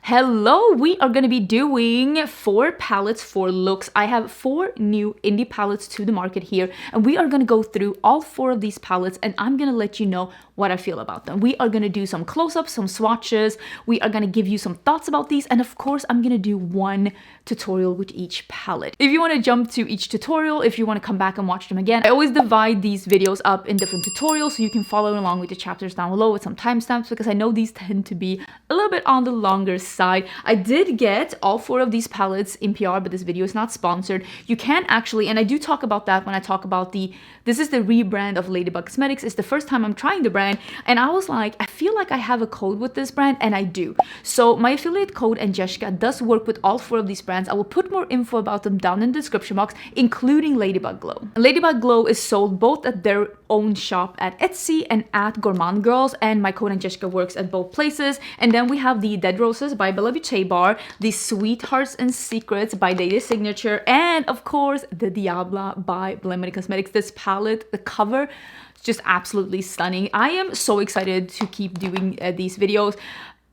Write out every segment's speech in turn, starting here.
Hello, we are going to be doing 4 palettes, 4 looks. I have 4 new indie palettes to the market here, and we are going to go through all 4 of these palettes, and I'm going to let you know what I feel about them. We are going to do some close-ups, some swatches. We are going to give you some thoughts about these, and of course, I'm going to do one tutorial with each palette. If you want to jump to each tutorial, if you want to come back and watch them again, I always divide these videos up in different tutorials so you can follow along with the chapters down below with some timestamps, because I know these tend to be a little bit on the longer side. I did get all 4 of these palettes in PR, but this video is not sponsored. You can actually, and I do talk about that when I talk about this is the rebrand of Ladybug Cosmetics. It's the first time I'm trying the brand, and I was like, I feel like I have a code with this brand, and I do. So my affiliate code Angelica does work with all 4 of these brands. I will put more info about them down in the description box, including Ladybug Glow. Ladybug Glow is sold both at their own shop at Etsy and at Gourmand Girls, and my code Angelica works at both places. And then we have the Dead Roses by Beauté Bar, the Sweethearts and Secrets by DeDe Signature, and of course the Diabla by Nomad Cosmetics. This palette, the cover, is just absolutely stunning. I am so excited to keep doing these videos.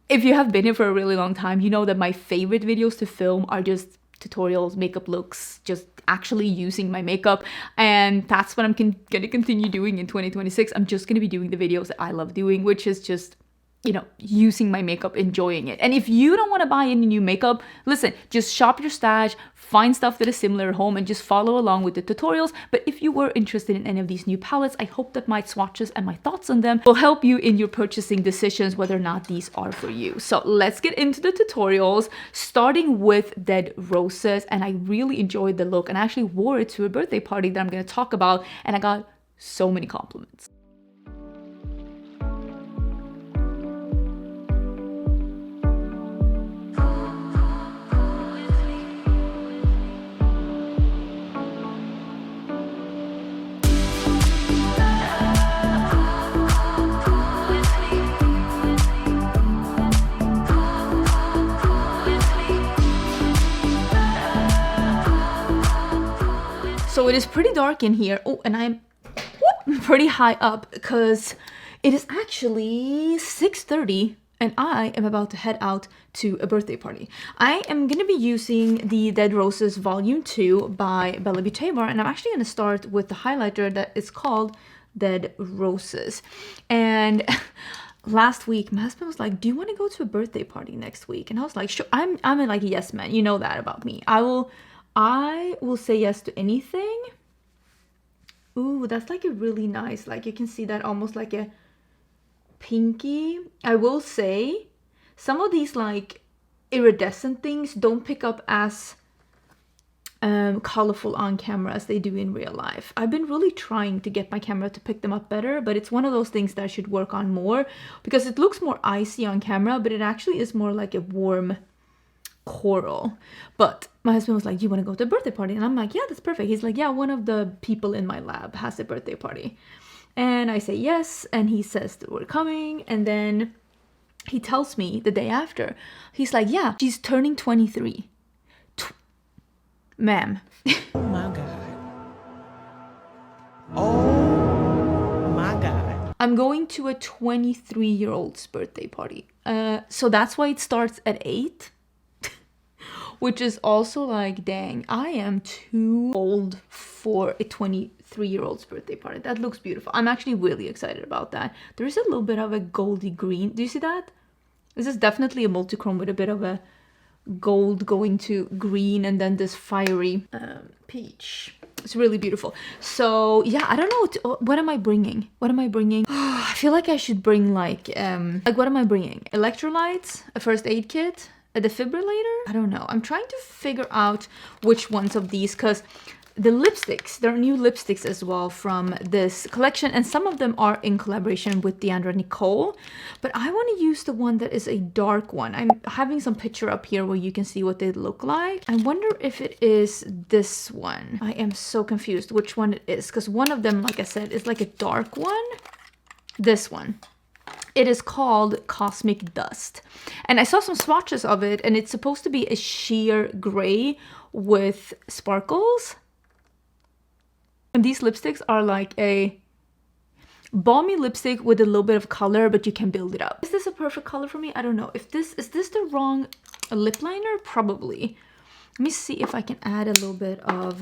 If you have been here for a really long time, you know that my favorite videos to film are just tutorials, makeup looks, just actually using my makeup, and that's what I'm gonna continue doing in 2026. I'm just gonna be doing the videos that I love doing, which is just, you know, using my makeup, enjoying it. And if you don't want to buy any new makeup, listen, just shop your stash, find stuff that is similar at home, and just follow along with the tutorials. But if you were interested in any of these new palettes, I hope that my swatches and my thoughts on them will help you in your purchasing decisions, whether or not these are for you. So let's get into the tutorials, starting with Dead Roses. And I really enjoyed the look, and I actually wore it to a birthday party that I'm going to talk about, and I got so many compliments. So it is pretty dark in here. Oh, and I'm pretty high up because it is actually 6:30 and I am about to head out to a birthday party. I am going to be using the Dead Roses Volume 2 by Beauté Bar, and I'm actually going to start with the highlighter that is called Dead Roses. And last week, my husband was like, do you want to go to a birthday party next week? And I was like, sure. I'm like a yes man. You know that about me. I will say yes to anything. Ooh, that's like a really nice, like you can see that almost like a pinky. I will say some of these like iridescent things don't pick up as colorful on camera as they do in real life. I've been really trying to get my camera to pick them up better, but it's one of those things that I should work on more, because it looks more icy on camera, but it actually is more like a warm coral. But my husband was like, do you want to go to a birthday party? And I'm like, yeah, that's perfect. He's like, yeah, one of the people in my lab has a birthday party. And I say yes, and he says that we're coming, and then he tells me the day after, he's like, yeah, she's turning 23. Ma'am. Oh my God. Oh my God. I'm going to a 23-year-old's birthday party. So that's why it starts at 8. Which is also like, dang, I am too old for a 23-year-old's birthday party. That looks beautiful. I'm actually really excited about that. There is a little bit of a goldy green. Do you see that? This is definitely a multi-chrome with a bit of a gold going to green, and then this fiery peach. It's really beautiful. So yeah, I don't know what am I bringing? What am I bringing? I feel like I should bring like what am I bringing? Electrolytes, a first aid kit, a defibrillator? I don't know. I'm trying to figure out which ones of these, because the lipsticks, there are new lipsticks as well from this collection, and some of them are in collaboration with Deandra Nicole, but I want to use the one that is a dark one. I'm having some picture up here where you can see what they look like. I wonder if it is this one. I am so confused which one it is, because one of them, like I said, is like a dark one. This one. It is called Cosmic Dust, and I saw some swatches of it, and it's supposed to be a sheer gray with sparkles. And these lipsticks are like a balmy lipstick with a little bit of color, but you can build it up. Is this a perfect color for me? I don't know. If this is this the wrong A lip liner? Probably. Let me see if I can add a little bit of...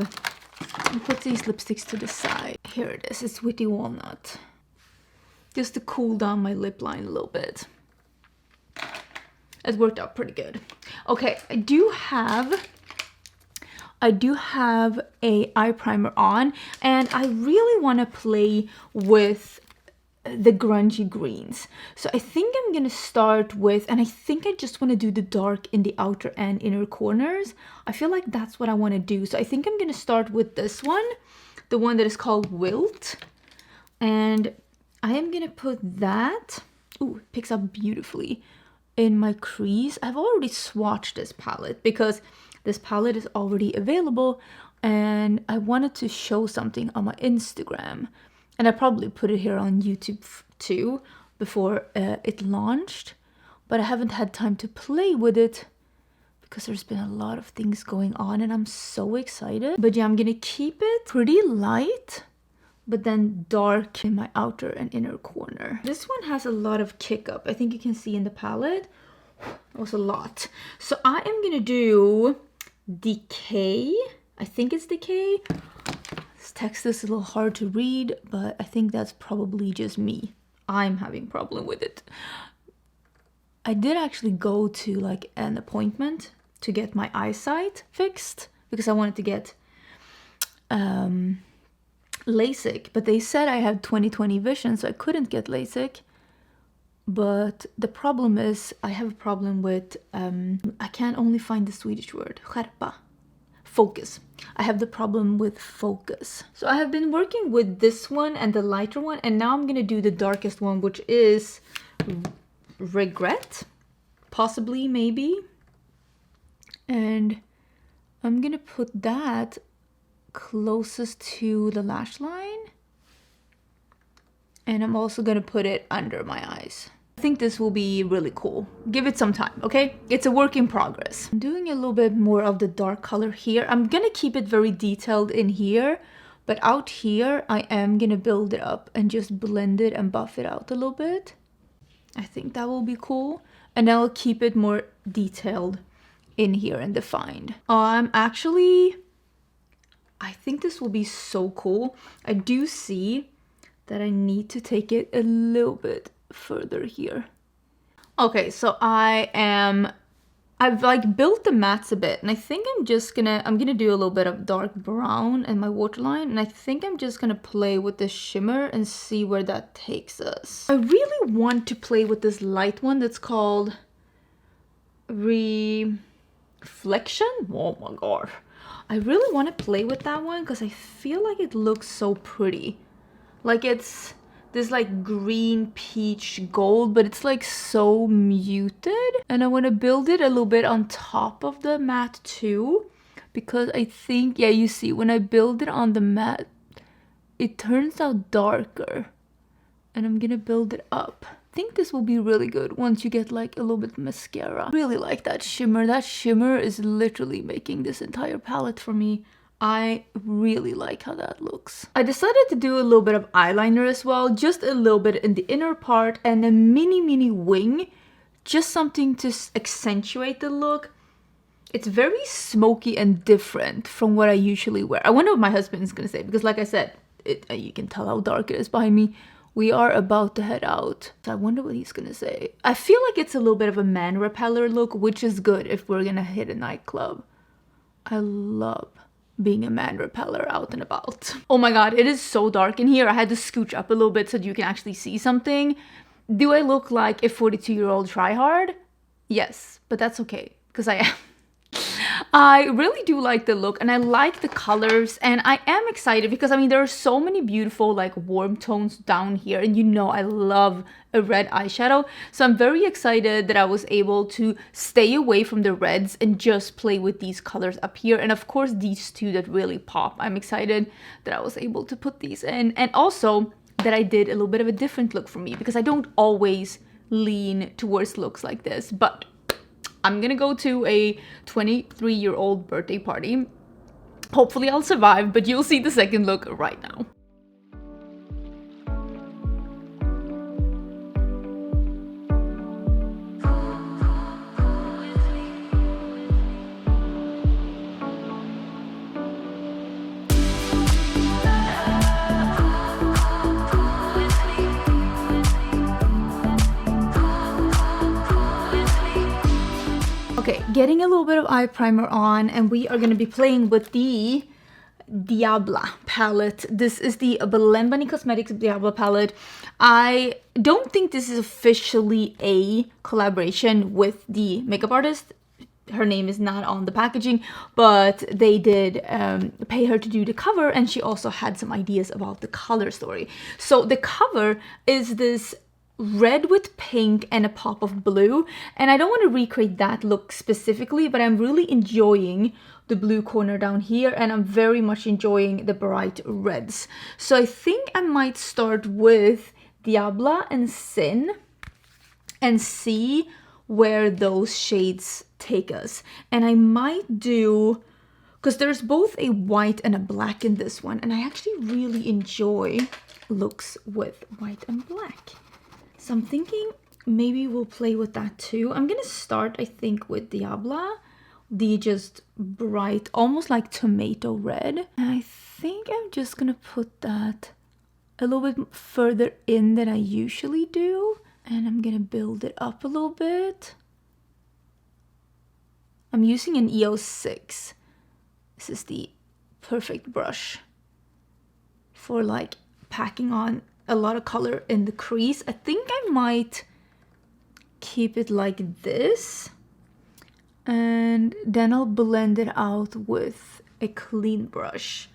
Let me put these lipsticks to the side. Here it is. It's Witty Walnut. Just to cool down my lip line a little bit. It worked out pretty good. Okay, I do have a eye primer on, and I really want to play with the grungy greens. So I think I'm gonna start with, and I think I just want to do the dark in the outer and inner corners. I feel like that's what I want to do. So I think I'm gonna start with this one, the one that is called Wilt, and I am gonna put that, ooh, it picks up beautifully, in my crease. I've already swatched this palette because this palette is already available, and I wanted to show something on my Instagram. And I probably put it here on YouTube too before it launched. But I haven't had time to play with it because there's been a lot of things going on and I'm so excited. But yeah, I'm gonna keep it pretty light, but then dark in my outer and inner corner. This one has a lot of kick up. I think you can see in the palette. It was a lot. So I am gonna do Decay. I think it's Decay. This text is a little hard to read, but I think that's probably just me. I'm having problem with it. I did actually go to like an appointment to get my eyesight fixed because I wanted to get LASIK, but they said I had 20/20 vision, so I couldn't get LASIK. But the problem is I have a problem with I can only find the Swedish word skärpa. Focus. I have the problem with focus. So I have been working with this one and the lighter one, and now I'm gonna do the darkest one, which is Regret, possibly, maybe. And I'm gonna put that closest to the lash line, and I'm also gonna put it under my eyes. I think this will be really cool. Give it some time, okay? It's a work in progress. I'm doing a little bit more of the dark color here. I'm gonna keep it very detailed in here, but out here I am gonna build it up and just blend it and buff it out a little bit. I think that will be cool. And I'll keep it more detailed in here and defined. I think this will be so cool. I do see that I need to take it a little bit further here. Okay, so I've like built the mattes a bit, and I think I'm gonna do a little bit of dark brown in my waterline, and I think I'm just gonna play with the shimmer and see where that takes us. I really want to play with this light one that's called Reflection. Oh my god. I really want to play with that one because I feel like it looks so pretty. Like it's this like green peach gold, but it's like so muted. And I want to build it a little bit on top of the matte too, because I think, yeah, you see when I build it on the matte, it turns out darker. And I'm gonna build it up. I think this will be really good once you get like a little bit mascara. Really like that shimmer. That shimmer is literally making this entire palette for me. I really like how that looks. I decided to do a little bit of eyeliner as well, just a little bit in the inner part and a mini wing, just something to accentuate the look. It's very smoky and different from what I usually wear. I wonder what my husband is gonna say, because like I said, you can tell how dark it is behind me. We are about to head out. So I wonder what he's gonna say. I feel like it's a little bit of a man repeller look, which is good if we're gonna hit a nightclub. I love being a man repeller out and about. Oh my god, it is so dark in here. I had to scooch up a little bit so that you can actually see something. Do I look like a 42-year-old tryhard? Yes, but that's okay, because I am. I really do like the look and I like the colors, and I am excited because I mean there are so many beautiful like warm tones down here, and you know I love a red eyeshadow, so I'm very excited that I was able to stay away from the reds and just play with these colors up here, and of course these two that really pop. I'm excited that I was able to put these in, and also that I did a little bit of a different look for me, because I don't always lean towards looks like this, but I'm gonna go to a 23-year-old birthday party. Hopefully I'll survive, but you'll see the second look right now. Okay, getting a little bit of eye primer on, and we are going to be playing with the Diabla palette. This is the Nomad Cosmetics Diabla palette. I don't think this is officially a collaboration with the makeup artist. Her name is not on the packaging, but they did pay her to do the cover, and she also had some ideas about the color story. So the cover is this red with pink and a pop of blue, and I don't want to recreate that look specifically, but I'm really enjoying the blue corner down here, and I'm very much enjoying the bright reds. So I think I might start with Diabla and Sin and see where those shades take us. And I might do, because there's both a white and a black in this one, and I actually really enjoy looks with white and black. So I'm thinking maybe we'll play with that too. I'm gonna start, I think, with Diabla, the just bright, almost like tomato red. And I think I'm just gonna put that a little bit further in than I usually do. And I'm gonna build it up a little bit. I'm using an EO6. This is the perfect brush for like packing on a lot of color in the crease. I think I might keep it like this, and then I'll blend it out with a clean brush,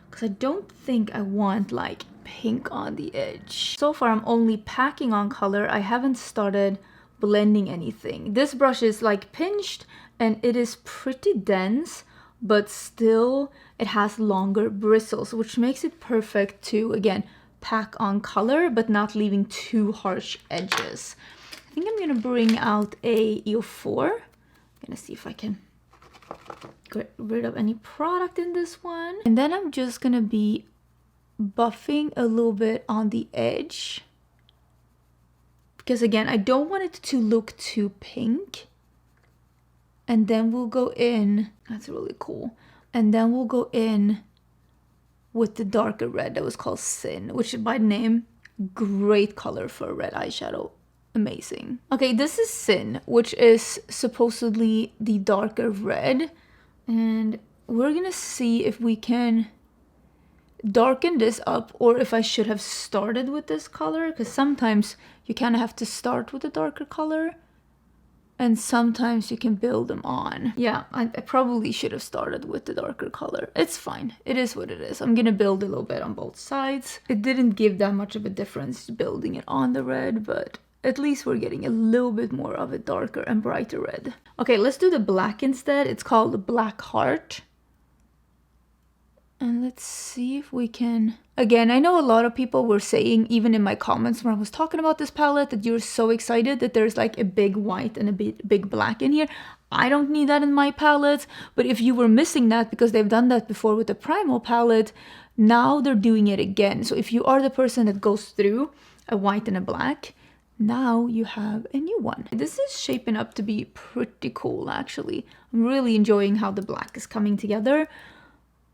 because I don't think I want like pink on the edge. So far I'm only packing on color. I haven't started blending anything. This brush is like pinched and it is pretty dense, but still it has longer bristles, which makes it perfect to, again, pack on color but not leaving too harsh edges. I think I'm gonna bring out a EO4. I'm gonna see if I can get rid of any product in this one. And then I'm just gonna be buffing a little bit on the edge, because again, I don't want it to look too pink. And then we'll go in, that's really cool. And then we'll go in with the darker red that was called Sin, which by name, great color for a red eyeshadow. Amazing. Okay, this is Sin, which is supposedly the darker red. And we're gonna see if we can darken this up, or if I should have started with this color, because sometimes you kind of have to start with a darker color and sometimes you can build them on. Yeah, I probably should have started with the darker color. It's fine, it is what it is. I'm gonna build a little bit on both sides. It didn't give that much of a difference building it on the red, but at least we're getting a little bit more of a darker and brighter red. Okay, let's do the black instead. It's called the Black Heart. And let's see if we can... Again, I know a lot of people were saying, even in my comments when I was talking about this palette, that you're so excited that there's like a big white and a big black in here. I don't need that in my palettes, but if you were missing that because they've done that before with the Primal palette, now they're doing it again. So if you are the person that goes through a white and a black, now you have a new one. This is shaping up to be pretty cool, actually. I'm really enjoying how the black is coming together.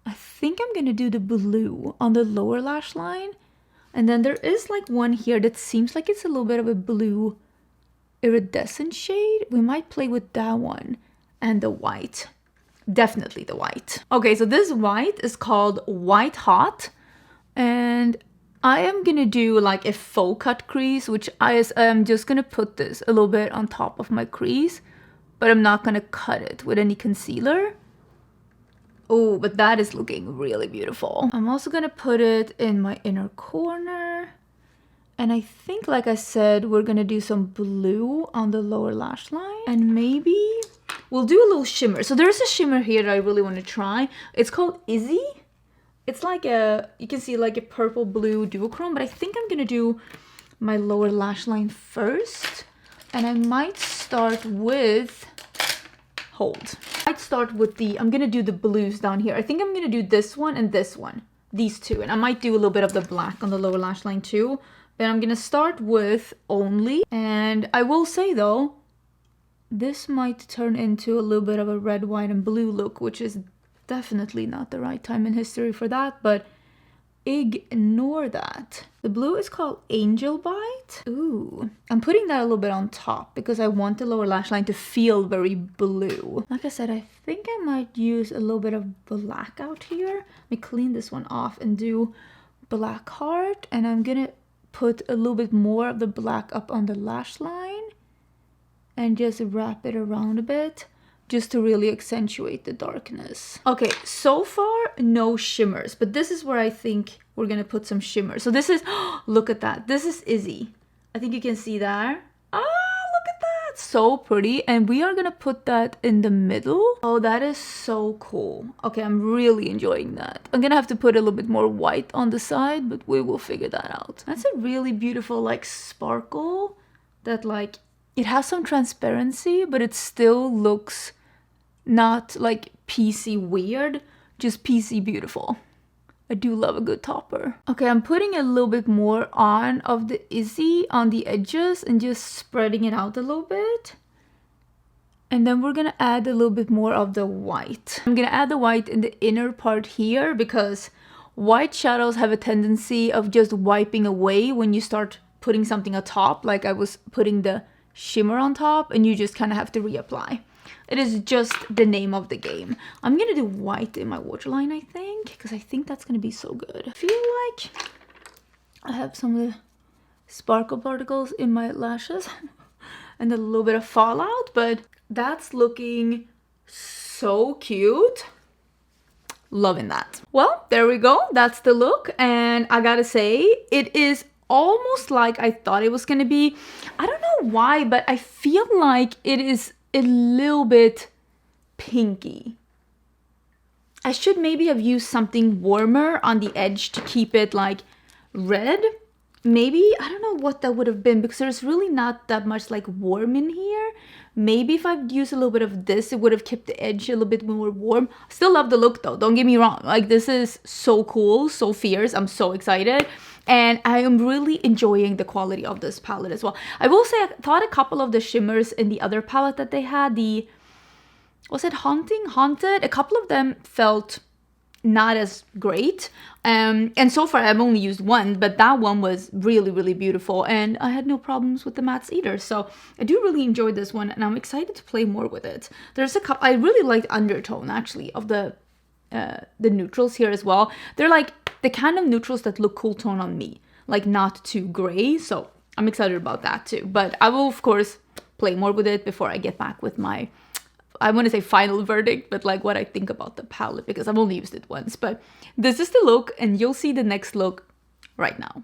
I think I'm gonna do the blue on the lower lash line. And then there is like one here that seems like it's a little bit of a blue iridescent shade. We might play with that one and the white. Definitely the white. Okay, so this white is called White Hot. And I am gonna do like a faux cut crease, which I'm just gonna put this a little bit on top of my crease, but I'm not gonna cut it with any concealer. Oh, but that is looking really beautiful. I'm also gonna put it in my inner corner. And I think, like I said, we're gonna do some blue on the lower lash line. And maybe we'll do a little shimmer. So there's a shimmer here that I really wanna try. It's called Izzy. It's like you can see like a purple blue duochrome, but I think I'm gonna do my lower lash line first. And I might start with, I'd start with I'm gonna do the blues down here. I think I'm gonna do this one and this one, these two. And I might do a little bit of the black on the lower lash line too. But I'm gonna start with Only. And I will say though, this might turn into a little bit of a red, white, and blue look, which is definitely not the right time in history for that. But ignore that. The blue is called Angel Bite. Ooh, I'm putting that a little bit on top because I want the lower lash line to feel very blue. Like I said, I think I might use a little bit of black out here. Let me clean this one off and do black heart, and I'm gonna put a little bit more of the black up on the lash line and just wrap it around a bit just to really accentuate the darkness. Okay, so far no shimmers, but this is where I think we're gonna put some shimmer. So this is, look at that, this is Izzy. I think you can see that. Ah, look at that, so pretty. And we are gonna put that in the middle. Oh, that is so cool. Okay, I'm really enjoying that. I'm gonna have to put a little bit more white on the side, but we will figure that out. That's a really beautiful like sparkle that like, it has some transparency, but it still looks not like PC weird, just PC beautiful. I do love a good topper. Okay, I'm putting a little bit more on of the Izzy on the edges and just spreading it out a little bit. And then we're gonna add a little bit more of the white. I'm gonna add the white in the inner part here because white shadows have a tendency of just wiping away when you start putting something atop, like I was putting the shimmer on top, and you just kind of have to reapply. It is just the name of the game. I'm gonna do white in my waterline, I think, because I think that's gonna be so good. I feel like I have some of the sparkle particles in my lashes and a little bit of fallout, but that's looking so cute. Loving that. Well, there we go. That's the look, and I gotta say, it is almost like I thought it was gonna be. I don't know why, but I feel like it is a little bit pinky. I should maybe have used something warmer on the edge to keep it like red. Maybe, I don't know what that would have been because there's really not that much like warm in here. Maybe if I'd used a little bit of this, it would have kept the edge a little bit more warm. Still love the look though, don't get me wrong. Like this is so cool, so fierce. I'm so excited. And I am really enjoying the quality of this palette as well. I will say I thought a couple of the shimmers in the other palette that they had, the, was it Haunted? A couple of them felt not as great. And so far I've only used one, but that one was really, really beautiful. And I had no problems with the mattes either. So I do really enjoy this one and I'm excited to play more with it. There's a couple, I really liked undertone actually of the neutrals here as well. They're like the kind of neutrals that look cool tone on me, like not too gray. So I'm excited about that too. But I will of course play more with it before I get back with my, I want to say final verdict, but like what I think about the palette because I've only used it once. But this is the look and you'll see the next look right now.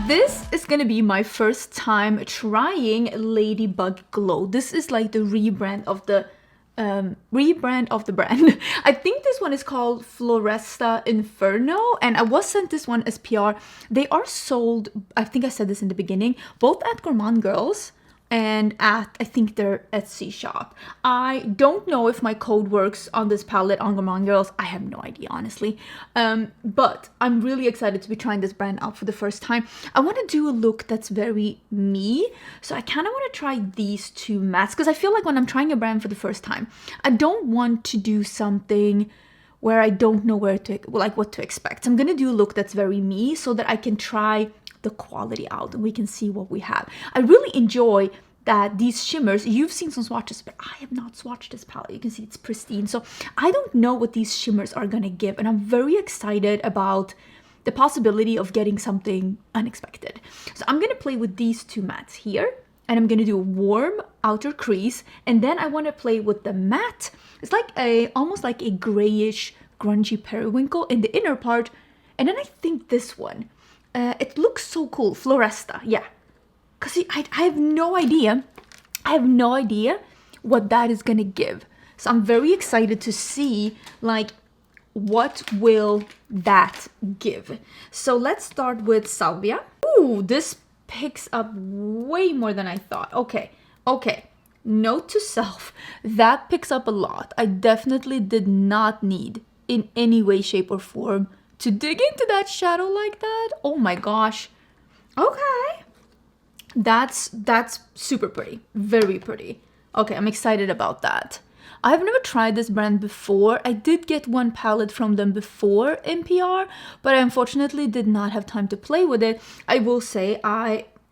This is gonna be my first time trying Ladybug Glow. This is like the rebrand of the brand. I think this one is called Floresta Inverno, and I was sent this one as PR. They are sold, I think I said this in the beginning, both at Gourmand Girls and at, I think, their Etsy shop. I don't know if my code works on this palette on Gourmand Girls. I have no idea, honestly. But I'm really excited to be trying this brand out for the first time. I want to do a look that's very me. So I kind of want to try these two mattes because I feel like when I'm trying a brand for the first time, I don't want to do something where I don't know where to, like what to expect. So I'm going to do a look that's very me so that I can try the quality out and we can see what we have. I really enjoy that these shimmers, you've seen some swatches, but I have not swatched this palette. You can see it's pristine. So I don't know what these shimmers are gonna give, and I'm very excited about the possibility of getting something unexpected. So I'm gonna play with these two mattes here, and I'm gonna do a warm outer crease, and then I wanna play with the matte. It's like almost like a grayish, grungy periwinkle in the inner part, and then I think this one, it looks so cool, Floresta, yeah. Cause I have no idea, what that is gonna give. So I'm very excited to see like what will that give. So let's start with Salvia. Ooh, this picks up way more than I thought. Okay. note to self, that picks up a lot. I definitely did not need in any way, shape, or form to dig into that shadow like that. Oh my gosh. Okay. That's super pretty. Very pretty. Okay, I'm excited about that. I've never tried this brand before. I did get one palette from them before in PR, but I unfortunately did not have time to play with it. I will say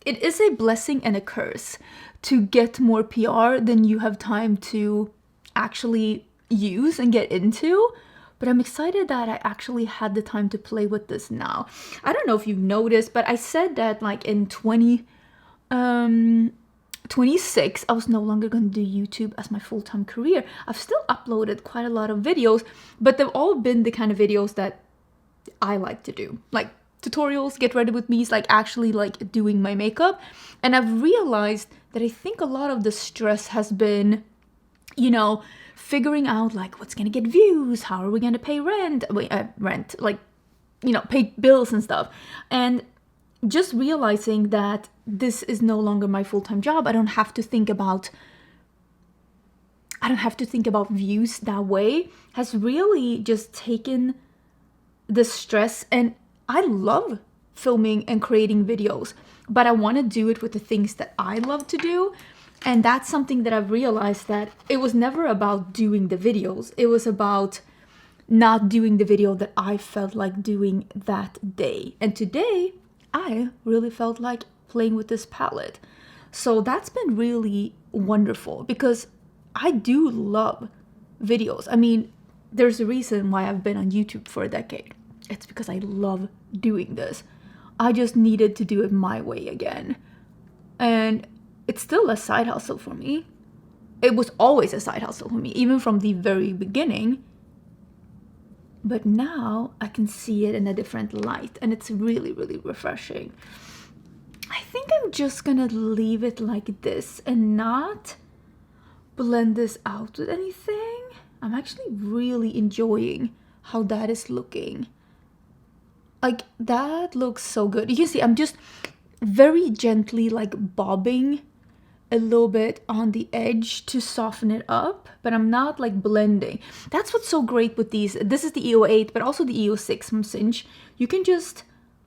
it is a blessing and a curse to get more PR than you have time to actually use and get into. But I'm excited that I actually had the time to play with this now. I don't know if you've noticed, but I said that like in 26, I was no longer going to do YouTube as my full-time career. I've still uploaded quite a lot of videos, but they've all been the kind of videos that I like to do. Like tutorials, get ready with me, like actually like doing my makeup. And I've realized that I think a lot of the stress has been, you know, figuring out like what's gonna get views, how are we gonna pay rent, like, you know, pay bills and stuff. And just realizing that this is no longer my full-time job. I don't have to think about views that way, has really just taken the stress. And I love filming and creating videos, but I want to do it with the things that I love to do. And that's something that I've realized, that it was never about doing the videos. It was about not doing the video that I felt like doing that day. And today, I really felt like playing with this palette. So that's been really wonderful because I do love videos. I mean, there's a reason why I've been on YouTube for a decade. It's because I love doing this. I just needed to do it my way again. And it's still a side hustle for me. It was always a side hustle for me, even from the very beginning. But now I can see it in a different light, and it's really, really refreshing. I think I'm just gonna leave it like this and not blend this out with anything. I'm actually really enjoying how that is looking. Like, that looks so good. You can see I'm just very gently like bobbing a little bit on the edge to soften it up, but I'm not like blending. That's what's so great with these. This is the EO8, but also the EO6 from Cinch. You can just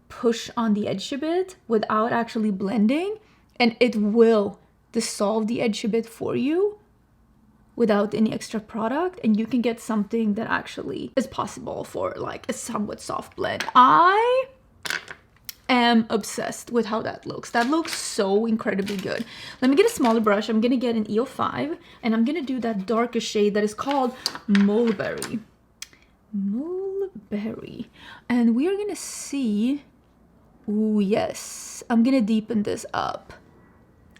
push on the edge a bit without actually blending, and it will dissolve the edge a bit for you without any extra product, and you can get something that actually is possible for like a somewhat soft blend. I am obsessed with how that looks. That looks so incredibly good. Let me get a smaller brush. I'm gonna get an EO5, and I'm gonna do that darker shade that is called Mulberry. Mulberry. And we are gonna see, ooh, yes. I'm gonna deepen this up.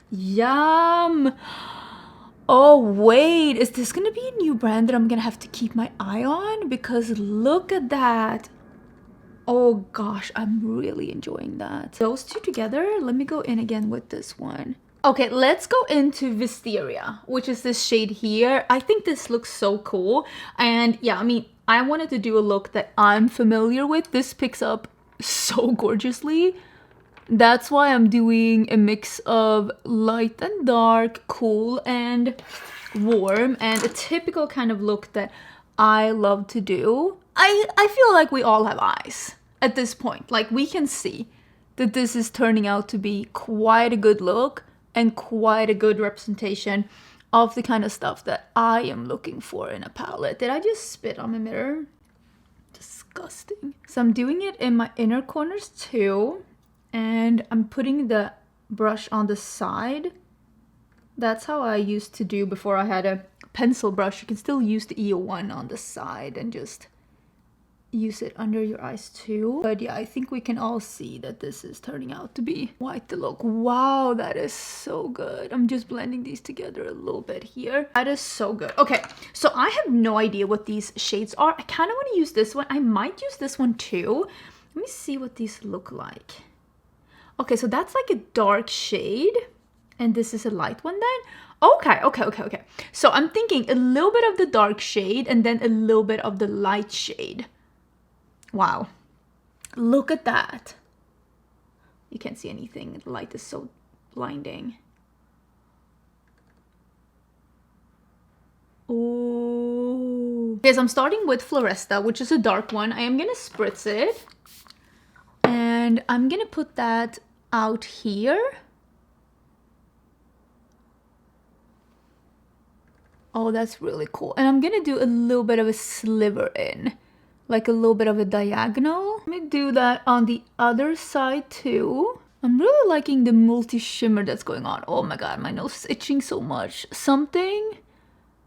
Yum! Oh, wait, is this gonna be a new brand that I'm gonna have to keep my eye on? Because look at that. Oh gosh, I'm really enjoying that. Those two together, let me go in again with this one. Okay, let's go into Wisteria, which is this shade here. I think this looks so cool. And yeah, I mean, I wanted to do a look that I'm familiar with. This picks up so gorgeously. That's why I'm doing a mix of light and dark, cool and warm, and a typical kind of look that I love to do. I feel like we all have eyes at this point. Like, we can see that this is turning out to be quite a good look and quite a good representation of the kind of stuff that I am looking for in a palette. Did I just spit on my mirror? Disgusting. So I'm doing it in my inner corners too, and I'm putting the brush on the side. That's how I used to do before I had a pencil brush. You can still use the EO1 on the side and just use it under your eyes too. But yeah, I think we can all see that this is turning out to be quite the look. Wow, that is so good. I'm just blending these together a little bit here. That is so good. Okay, so I have no idea what these shades are. I kind of want to use this one. I might use this one too. Let me see what these look like. Okay, so that's like a dark shade, and this is a light one then. Okay. So I'm thinking a little bit of the dark shade and then a little bit of the light shade. Wow, look at that. You can't see anything. The light is so blinding. Okay, so I'm starting with Floresta, which is a dark one. I am gonna spritz it. And I'm gonna put that out here. Oh, that's really cool. And I'm gonna do a little bit of a sliver in, like a little bit of a diagonal. Let me do that on the other side too. I'm really liking the multi shimmer that's going on. Oh my god, my nose is itching so much. Something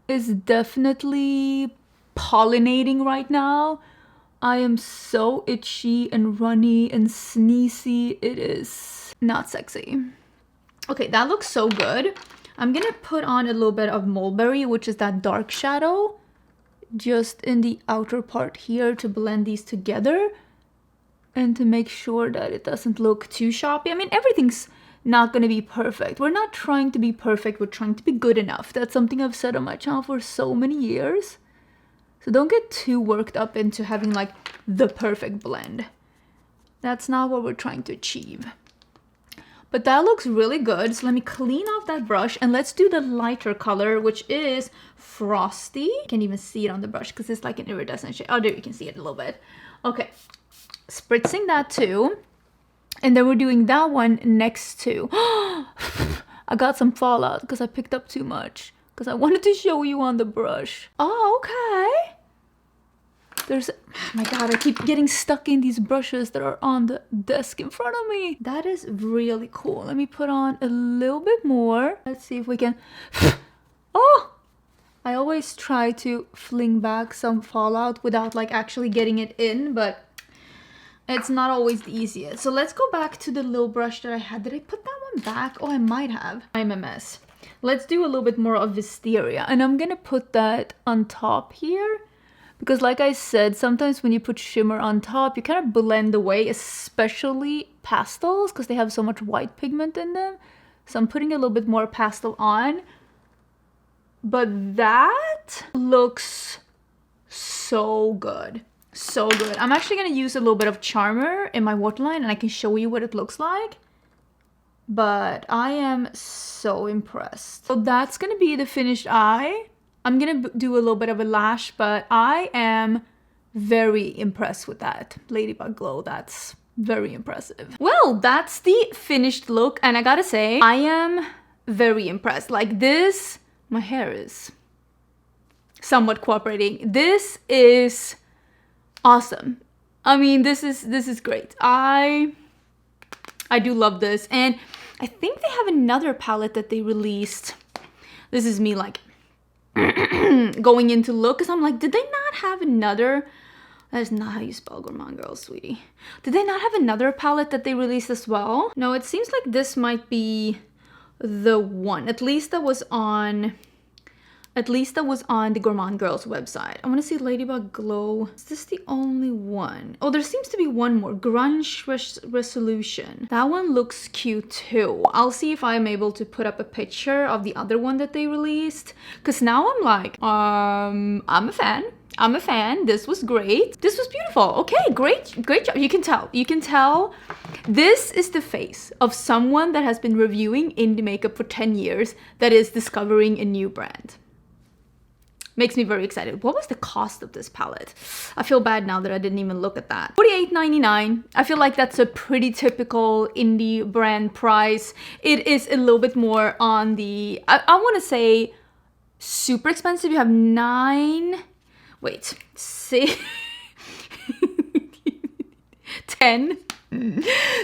is definitely pollinating right now. I am so itchy and runny and sneezy. It is not sexy. Okay, that looks so good. I'm gonna put on a little bit of mulberry, which is that dark shadow, just in the outer part here to blend these together and to make sure that it doesn't look too choppy. I mean, everything's not gonna be perfect. We're not trying to be perfect, we're trying to be good enough. That's something I've said on my channel for so many years. So don't get too worked up into having like the perfect blend. That's not what we're trying to achieve. But that looks really good. So let me clean off that brush and let's do the lighter color, which is Frosty. You can't even see it on the brush because it's like an iridescent shade. Oh, there you can see it a little bit. Okay, spritzing that too. And then we're doing that one next to. I got some fallout because I picked up too much. Because I wanted to show you on the brush. Oh, okay. There's, oh my god, I keep getting stuck in these brushes that are on the desk in front of me. That is really cool. Let me put on a little bit more. Let's see if we can. Oh, I always try to fling back some fallout without like actually getting it in, but it's not always the easiest. So let's go back to the little brush that I had. Did I put that one back? Oh, I might have. I'm a mess. Let's do a little bit more of Wisteria, and I'm gonna put that on top here. Because like I said, sometimes when you put shimmer on top, you kind of blend away, especially pastels, because they have so much white pigment in them. So I'm putting a little bit more pastel on. But that looks so good. So good. I'm actually going to use a little bit of Charmer in my waterline, and I can show you what it looks like. But I am so impressed. So that's going to be the finished eye. I'm gonna do a little bit of a lash, but I am very impressed with that Ladybug glow. That's very impressive. Well, that's the finished look, and I gotta say, I am very impressed. Like this, my hair is somewhat cooperating. This is awesome. I mean, this is great. I do love this, and I think they have another palette that they released. This is me like going into look, because I'm like, did they not have another? That is not how you spell Gourmand Girls, sweetie. Did they not have another palette that they released as well? No, it seems like this might be the one. At least that was on the Gourmand Girls website. I want to see Ladybug Glow. Is this the only one? Oh, there seems to be one more. Grunge Resolution. That one looks cute too. I'll see if I'm able to put up a picture of the other one that they released. Because now I'm like, I'm a fan. I'm a fan. This was great. This was beautiful. Okay, great job. You can tell. This is the face of someone that has been reviewing indie makeup for 10 years that is discovering a new brand. Makes me very excited. What was the cost of this palette? I feel bad now that I didn't even look at that. $48.99. I feel like that's a pretty typical indie brand price. It is a little bit more on the, I want to say super expensive. You have 10.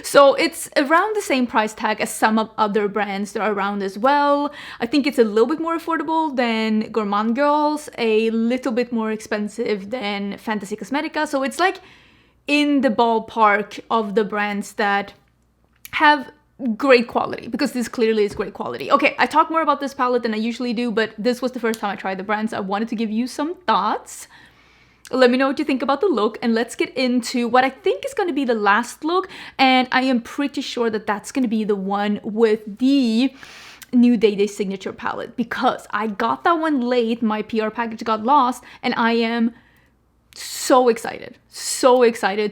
So it's around the same price tag as some of other brands that are around as well. I think it's a little bit more affordable than Gourmand Girls, a little bit more expensive than Fantasy Cosmetica. So it's like in the ballpark of the brands that have great quality, because this clearly is great quality. Okay, I talk more about this palette than I usually do, but this was the first time I tried the brands. I wanted to give you some thoughts. Let me know what you think about the look, and let's get into what I think is going to be the last look, and I am pretty sure that that's going to be the one with the new DeDe signature palette, because I got that one late, my PR package got lost, and I am so excited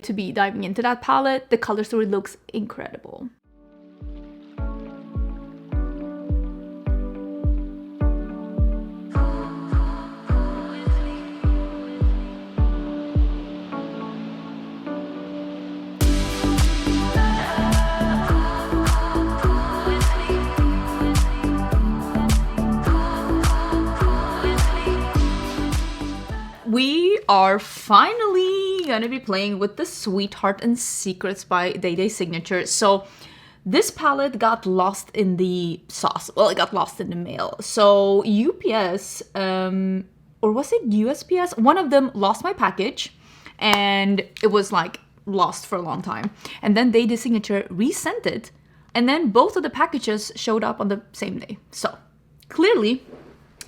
to be diving into that palette. The color story looks incredible. are finally gonna be playing with the Sweetheart and Secrets by DeDe Signature. So this palette got lost in the sauce. Well, it got lost in the mail. So UPS, or was it USPS? One of them lost my package and it was like lost for a long time. And then DeDe Signature resent it. And then both of the packages showed up on the same day. So clearly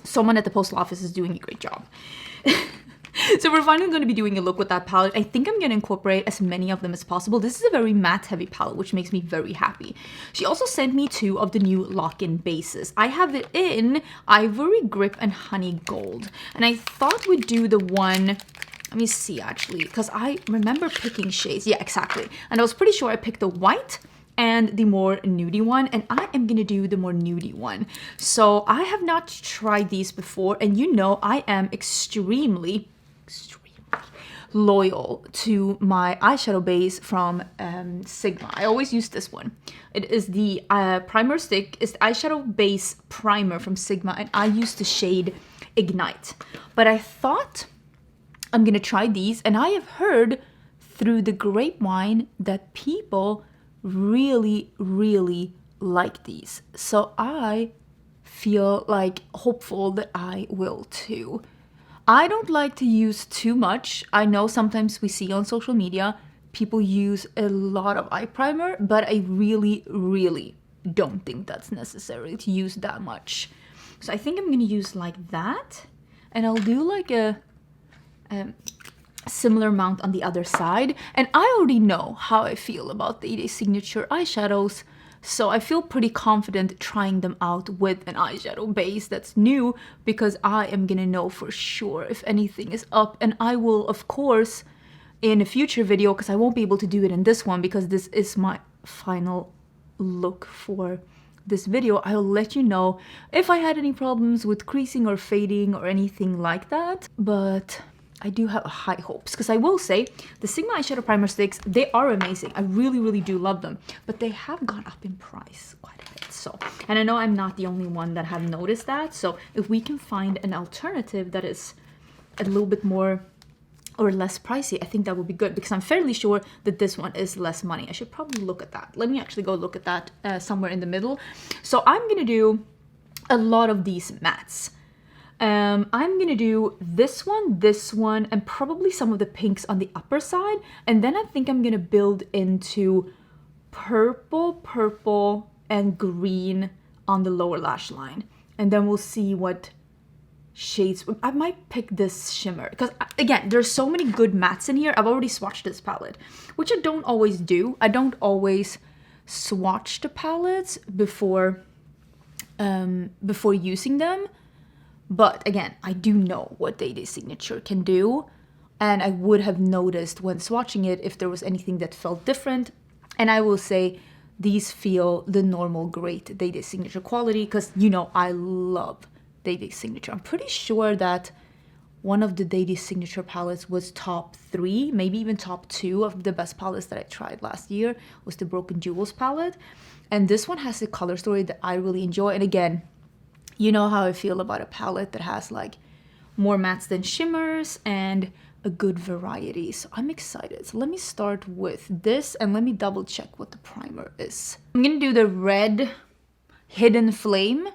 someone at the postal office is doing a great job. So we're finally going to be doing a look with that palette. I think I'm going to incorporate as many of them as possible. This is a very matte heavy palette, which makes me very happy. She also sent me 2 of the new lock-in bases. I have it in Ivory Grip and Honey Gold. And I thought we'd do the one, let me see actually, because I remember picking shades. Yeah, exactly. And I was pretty sure I picked the white and the more nudie one, and I am gonna do the more nudie one. So I have not tried these before, and you know I am extremely loyal to my eyeshadow base from Sigma. I always use this one. It is the primer stick, it's the eyeshadow base primer from Sigma, and I use the shade Ignite. But I thought I'm gonna try these, and I have heard through the grapevine that people really like these. So I feel like hopeful that I will too. I don't like to use too much. I know sometimes we see on social media people use a lot of eye primer, but I really don't think that's necessary to use that much. So I think I'm gonna use like that, and I'll do like a similar amount on the other side. And I already know how I feel about the DeDe Signature eyeshadows, so I feel pretty confident trying them out with an eyeshadow base that's new, because I am gonna know for sure if anything is up. And I will, of course, in a future video, because I won't be able to do it in this one because this is my final look for this video, I'll let you know if I had any problems with creasing or fading or anything like that. But I do have high hopes, because I will say the Sigma eyeshadow primer sticks, they are amazing. I really do love them, but they have gone up in price quite a bit. So, and I know I'm not the only one that have noticed that. So if we can find an alternative that is a little bit more or less pricey, I think that would be good, because I'm fairly sure that this one is less money. I should probably look at that. Let me actually go look at that somewhere in the middle. So I'm gonna do a lot of these mattes. I'm gonna do this one, and probably some of the pinks on the upper side. And then I think I'm gonna build into purple, and green on the lower lash line. And then we'll see what shades. I might pick this shimmer, because again, there's so many good mattes in here. I've already swatched this palette, which I don't always do. I don't always swatch the palettes before using them. But again, I do know what DeDe Signature can do, and I would have noticed when swatching it if there was anything that felt different. And I will say these feel the normal great DeDe Signature quality, because you know I love DeDe Signature. I'm pretty sure that one of the DeDe Signature palettes was top 3, maybe even top 2 of the best palettes that I tried last year, was the Broken Jewels palette. And this one has a color story that I really enjoy. And again, you know how I feel about a palette that has like more mattes than shimmers and a good variety. So I'm excited. So let me start with this, and let me double check what the primer is. I'm gonna do the red Hidden Flame,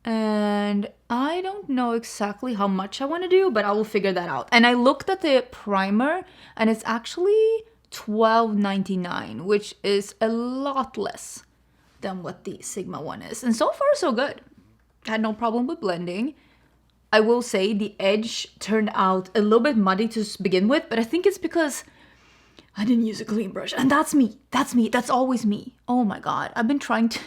and I don't know exactly how much I want to do, but I will figure that out. And I looked at the primer, and it's actually $12.99, which is a lot less than what the Sigma one is. And so far so good. Had no problem with blending. I will say the edge turned out a little bit muddy to begin with, but I think it's because I didn't use a clean brush. And that's me. That's always me. Oh my god. I've been trying to...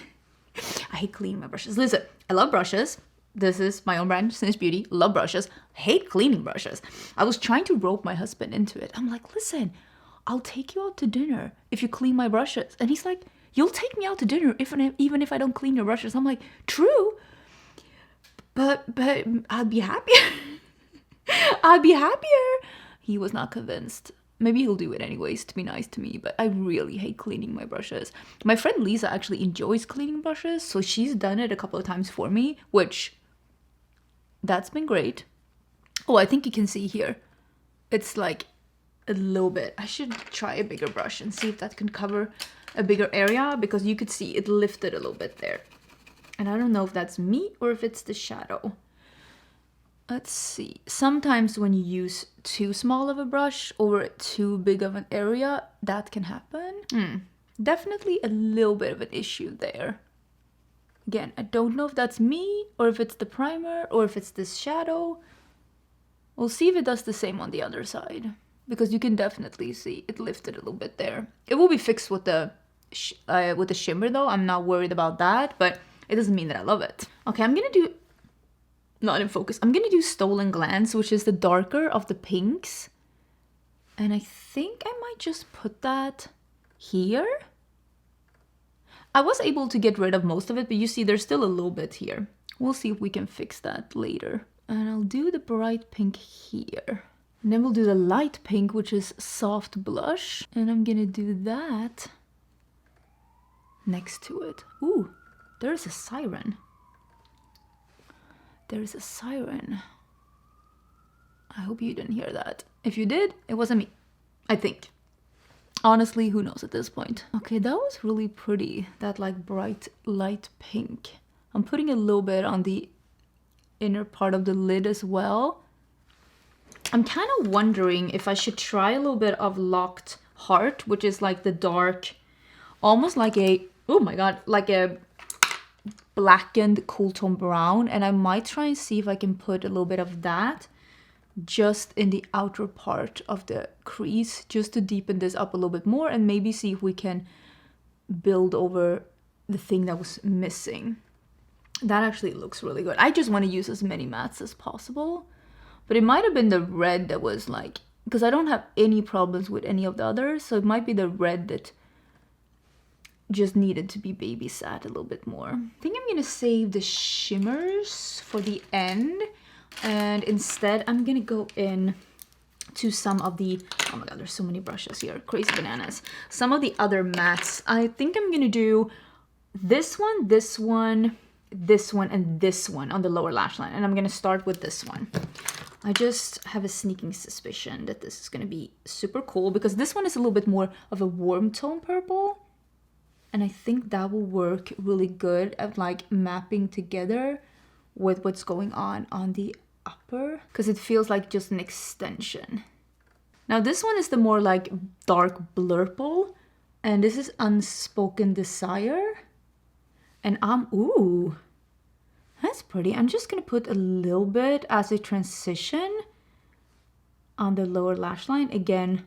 I hate cleaning my brushes. Listen, I love brushes. This is my own brand, Snitch Beauty. Love brushes. Hate cleaning brushes. I was trying to rope my husband into it. I'm like, listen, I'll take you out to dinner if you clean my brushes. And he's like, you'll take me out to dinner even if I don't clean your brushes. I'm like, true. But I'd be happier. I'd be happier. He was not convinced. Maybe he'll do it anyways to be nice to me, but I really hate cleaning my brushes. My friend Lisa actually enjoys cleaning brushes, so she's done it a couple of times for me, which that's been great. Oh, I think you can see here. it's like a little bit. I should try a bigger brush and see if that can cover a bigger area, because you could see it lifted a little bit there. And I don't know if that's me or if it's the shadow. Let's see. Sometimes when you use too small of a brush over too big of an area, that can happen. Definitely a little bit of an issue there. Again, I don't know if that's me or if it's the primer or if it's this shadow. We'll see if it does the same on the other side, because you can definitely see it lifted a little bit there. It will be fixed with the shimmer though. I'm not worried about that, but it doesn't mean that I love it. Okay, I'm gonna do, not in focus, I'm gonna do Stolen Glance, which is the darker of the pinks. And I think I might just put that here. I was able to get rid of most of it, but you see there's still a little bit here. We'll see if we can fix that later. And I'll do the bright pink here. And then we'll do the light pink, which is soft blush. And I'm gonna do that next to it. Ooh, there's a siren. There's a siren. I hope you didn't hear that. If you did, it wasn't me, I think. Honestly, who knows at this point. Okay, that was really pretty. That like bright light pink. I'm putting a little bit on the inner part of the lid as well. I'm kind of wondering if I should try a little bit of Locked Heart, which is like the dark, almost like a, oh my god, like a blackened cool tone brown. And I might try and see if I can put a little bit of that just in the outer part of the crease, just to deepen this up a little bit more, and maybe see if we can build over the thing that was missing. That actually looks really good. I just want to use as many mattes as possible, but it might have been the red that was like, because I don't have any problems with any of the others, so it might be the red that just needed to be babysat a little bit more. I think I'm gonna save the shimmers for the end, and instead I'm gonna go in to some of the, oh my god, there's so many brushes here, crazy bananas. Some of the other mattes. I think I'm gonna do this one, this one, this one, and this one on the lower lash line. And I'm gonna start with this one. I just have a sneaking suspicion that this is gonna be super cool, because this one is a little bit more of a warm tone purple. And I think that will work really good at like mapping together with what's going on the upper, because it feels like just an extension. Now this one is the more like dark blurple, and this is Unspoken Desire. And ooh, that's pretty. I'm just gonna put a little bit as a transition on the lower lash line. Again,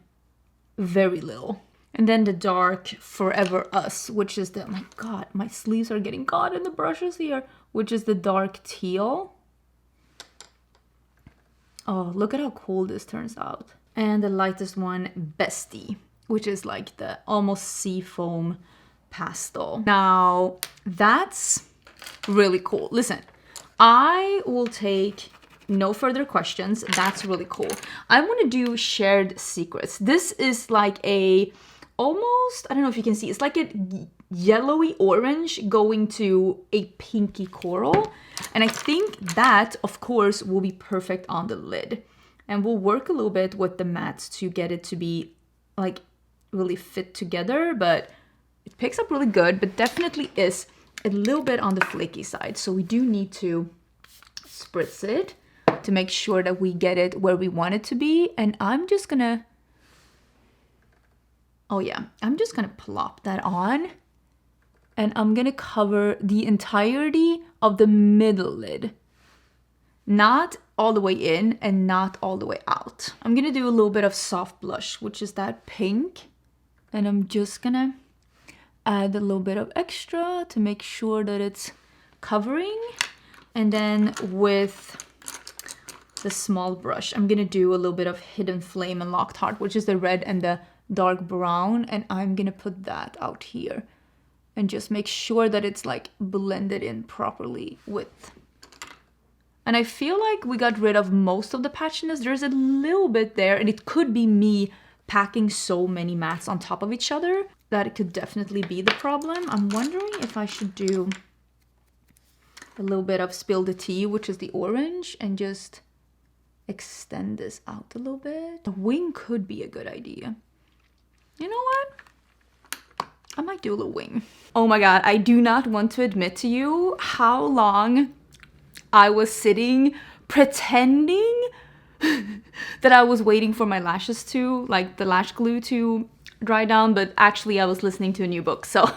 very little. And then the dark Forever Us, which is the, oh my god, my sleeves are getting caught in the brushes here, which is the dark teal. Oh, look at how cool this turns out. And the lightest one, Bestie, which is like the almost seafoam pastel. Now, that's really cool. Listen, I will take no further questions. That's really cool. I want to do Shared Secrets. This is like a almost, I don't know if you can see, it's like a yellowy orange going to a pinky coral. And I think that, of course, will be perfect on the lid. And we'll work a little bit with the mattes to get it to be like really fit together, but it picks up really good, but definitely is a little bit on the flaky side. So we do need to spritz it to make sure that we get it where we want it to be. And I'm just gonna, oh yeah, I'm just gonna plop that on. And I'm gonna cover the entirety of the middle lid. Not all the way in and not all the way out. I'm gonna do a little bit of soft blush, which is that pink. And I'm just gonna add a little bit of extra to make sure that it's covering. And then with the small brush, I'm gonna do a little bit of Hidden Flame and Locked Heart, which is the red and the dark brown. And I'm gonna put that out here and just make sure that it's like blended in properly with. And I feel like we got rid of most of the patchiness. There's a little bit there, and it could be me packing so many mattes on top of each other that it could definitely be the problem. I'm wondering if I should do a little bit of Spill the Tea, which is the orange, and just extend this out a little bit. A wing could be a good idea. You know what? I might do a little wing. Oh my god, I do not want to admit to you how long I was sitting pretending that I was waiting for my lashes to, like the lash glue to dry down, but actually I was listening to a new book, so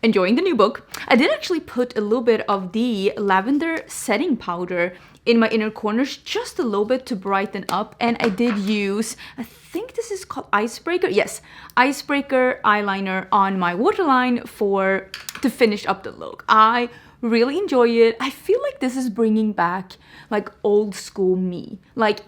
enjoying the new book. I did actually put a little bit of the lavender setting powder in my inner corners, just a little bit to brighten up, and I did use, I think this is called Icebreaker. Yes, Icebreaker eyeliner on my waterline to finish up the look. I really enjoy it. I feel like this is bringing back like old school me, like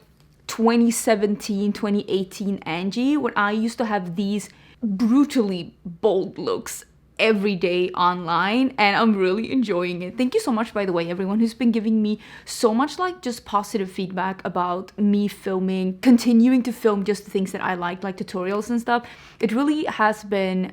2017, 2018 Angie, when I used to have these brutally bold looks every day online, and I'm really enjoying it. Thank you so much, by the way, everyone who's been giving me so much like just positive feedback about me filming, continuing to film just the things that I like tutorials and stuff. It really has been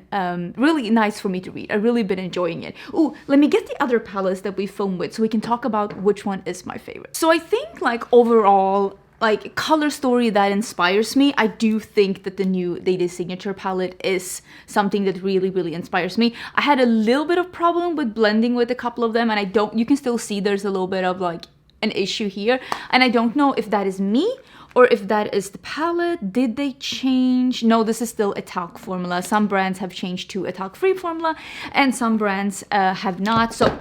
really nice for me to read. I've really been enjoying it. Oh, let me get the other palettes that we filmed with so we can talk about which one is my favorite. So I think like overall, like color story that inspires me, I do think that the new DeDe Signature palette is something that really, really inspires me. I had a little bit of problem with blending with a couple of them, and you can still see there's a little bit of like an issue here, and I don't know if that is me or if that is the palette. Did they change? No, this is still a talc formula. Some brands have changed to a talc-free formula, and some brands have not, so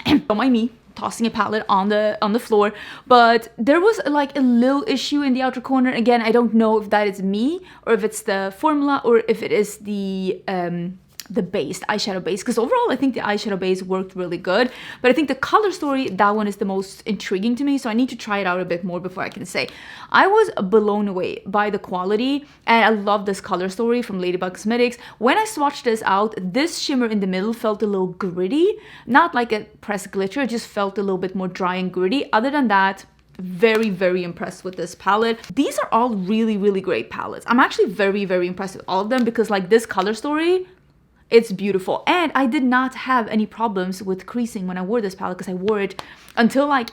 don't mind me tossing a palette on the floor, but there was like a little issue in the outer corner. Again, I don't know if that is me or if it's the formula or if it is the base, the eyeshadow base, because overall I think the eyeshadow base worked really good, but I think the color story, that one is the most intriguing to me, so I need to try it out a bit more before I can say. I was blown away by the quality, and I love this color story from Ladybug Cosmetics. When I swatched this out, this shimmer in the middle felt a little gritty, not like a pressed glitter, it just felt a little bit more dry and gritty. Other than that, very, very impressed with this palette. These are all really, really great palettes. I'm actually very, very impressed with all of them, because like this color story, it's beautiful. And I did not have any problems with creasing when I wore this palette, because I wore it until like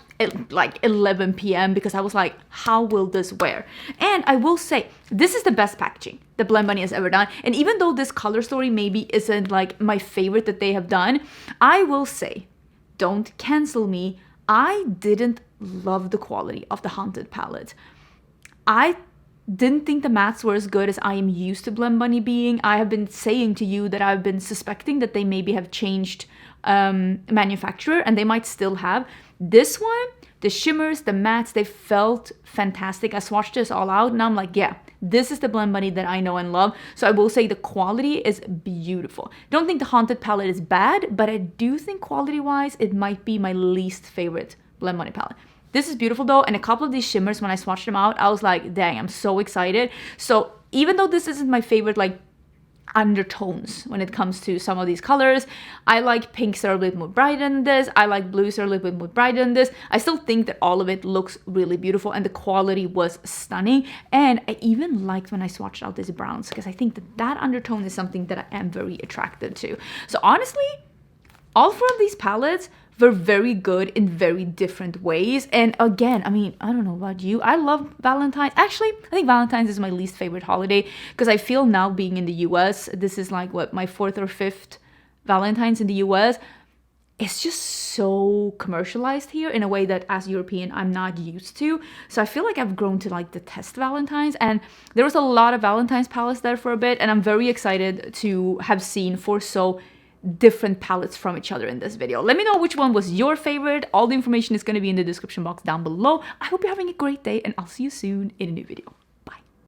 11 p.m. because I was like, how will this wear? And I will say, this is the best packaging that Blend Bunny has ever done. And even though this color story maybe isn't like my favorite that they have done, I will say, don't cancel me, I didn't love the quality of the Haunted palette. I didn't think the mattes were as good as I am used to Blend Bunny being. I have been saying to you that I've been suspecting that they maybe have changed manufacturer, and they might still have. This one, the shimmers, the mattes, they felt fantastic. I swatched this all out and I'm like, yeah, this is the Blend Bunny that I know and love. So I will say the quality is beautiful. Don't think the Haunted palette is bad, but I do think quality-wise, it might be my least favorite Blend Bunny palette. This is beautiful though, and a couple of these shimmers, when I swatched them out, I was like, dang, I'm so excited. So even though this isn't my favorite like undertones when it comes to some of these colors, I like pinks that are a bit more bright than this, I like blues that are a little bit more bright than this, I still think that all of it looks really beautiful and the quality was stunning. And I even liked when I swatched out these browns, because I think that undertone is something that I am very attracted to. So honestly, all four of these palettes were very good in very different ways. And again, I mean, I don't know about you, I love Valentine's. Actually, I think Valentine's is my least favorite holiday, because I feel now being in the US, this is like what, my 4th or 5th Valentine's in the US. It's just so commercialized here in a way that as European I'm not used to. So I feel like I've grown to like detest Valentine's, and there was a lot of Valentine's palettes there for a bit, and I'm very excited to have seen 4 so different palettes from each other in this video. Let me know which one was your favorite. All the information is going to be in the description box down below. I hope you're having a great day, and I'll see you soon in a new video.